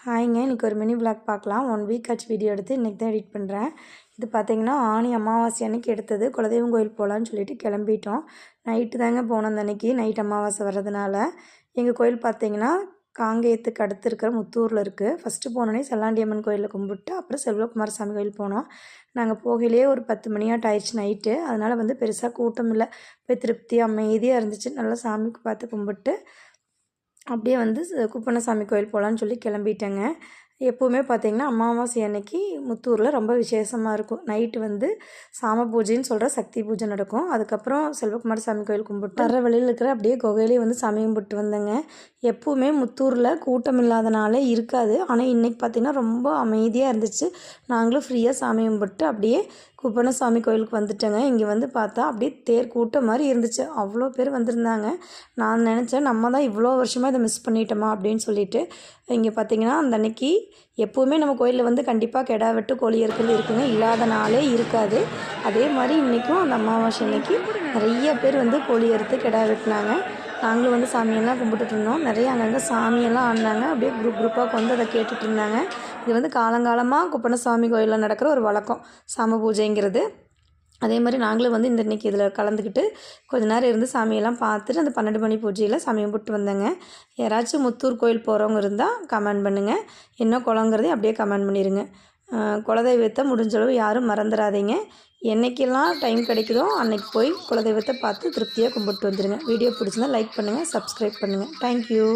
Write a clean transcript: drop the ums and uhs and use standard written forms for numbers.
ஹாய்ங்க, இன்றைக்கி ஒரு mini vlog பார்க்கலாம். 1 வீக் ஆச்சு வீடியோ எடுத்து. இன்றைக்கி தான் எடிட் பண்ணுறேன். இது பார்த்திங்கன்னா ஆனி அமாவாசை அன்னைக்கு எடுத்தது. குலதெய்வம் கோயில் போகலான்னு சொல்லிட்டு கிளம்பிட்டோம். நைட்டு தாங்க போனோம். அந்த அன்றைக்கி நைட் அமாவாசை வர்றதுனால எங்கள் கோயில் பார்த்திங்கன்னா காங்கேயத்துக்கு அடுத்து இருக்கிற முத்தூரில் இருக்குது. ஃபஸ்ட்டு போனோடனே செல்லாண்டியம்மன் கோயிலில் கும்பிட்டு அப்புறம் செல்வகுமாரசாமி கோயில் போனோம். நாங்கள் போகையிலேயே ஒரு 10 மணியாட்டம் ஆயிடுச்சு நைட்டு. அதனால் பெருசாக கூட்டம் இல்லை. போய் திருப்தி அமைதியாக இருந்துச்சு. நல்லா சாமிக்கு பார்த்து கும்பிட்டு அப்படியே குப்பண்ணசாமி கோயில் போகலான்னு சொல்லி கிளம்பிட்டேங்க. எப்போவுமே பார்த்திங்கன்னா அமாவாசை அன்னைக்கு முத்தூரில் ரொம்ப விசேஷமாக இருக்கும். நைட்டு சாம பூஜைன்னு சொல்கிற சக்தி பூஜை நடக்கும். அதுக்கப்புறம் செல்வகுமாரசாமி கோயில் கும்பிட்டு வர வழியில் இருக்கிற அப்படியே குகையிலே சாமி கும்பிட்டு வந்தேங்க. எப்போவுமே முத்தூரில் கூட்டம் இல்லாதனால இருக்காது. ஆனால் இன்றைக்கி பார்த்திங்கன்னா ரொம்ப அமைதியாக இருந்துச்சு. நாங்களும் ஃப்ரீயாக சாமி கும்பிட்டு அப்படியே குப்பண்ணசாமி கோயிலுக்கு வந்துட்டேங்க. இங்கே பார்த்தா அப்படியே தேர் கூட்டம் மாதிரி இருந்துச்சு. அவ்வளோ பேர் வந்திருந்தாங்க. நான் நினச்சேன் நம்ம தான் இவ்வளோ வருஷமாக இதை மிஸ் பண்ணிட்டோமா அப்படின்னு சொல்லிட்டு. இங்கே பார்த்திங்கன்னா அந்த அன்னைக்கு எப்போவுமே நம்ம கோயிலில் கண்டிப்பாக கெடா வெட்டு கோழி அறுக்கிறது இருக்குங்க. இல்லாத நாளே இருக்காது. அதே மாதிரி இன்றைக்கும் அந்த அமாவாசை அன்னைக்கு நிறைய பேர் கோழி அறுத்து கெடா வெட்டினாங்க. நாங்களும் சாமியெல்லாம் கும்பிட்டுட்டு இருந்தோம். நிறைய அங்கங்கே சாமியெல்லாம் ஆடினாங்க. அப்படியே குரூப்பாக அதை கேட்டுட்டு இருந்தாங்க. இது காலங்காலமாக குப்பண்ணசாமி கோயிலில் நடக்கிற ஒரு வழக்கம், சாம பூஜைங்கிறது. அதே மாதிரி நாங்களும் இந்த இன்றைக்கி இதில் கலந்துக்கிட்டு கொஞ்சம் நேரம் இருந்து சாமியெல்லாம் பார்த்துட்டு அந்த 12 மணி பூஜையில் சாமி கும்பிட்டு வந்தேங்க. யாராச்சும் முத்தூர் கோயில் போகிறவங்க இருந்தால் கமெண்ட் பண்ணுங்கள். என்ன குளங்கிறதையும் அப்படியே கமெண்ட் பண்ணிடுங்க. குலதெய்வத்தை முடிஞ்சளவு யாரும் மறந்துடாதீங்க. என்றைக்கெல்லாம் டைம் கிடைக்குதோ அன்றைக்கி போய் குலதெய்வத்தை பார்த்து திருப்தியாக கும்பிட்டு வந்துடுங்க. வீடியோ பிடிச்சிருந்தால் லைக் பண்ணுங்கள், சப்ஸ்கிரைப் பண்ணுங்கள். தேங்க்யூ.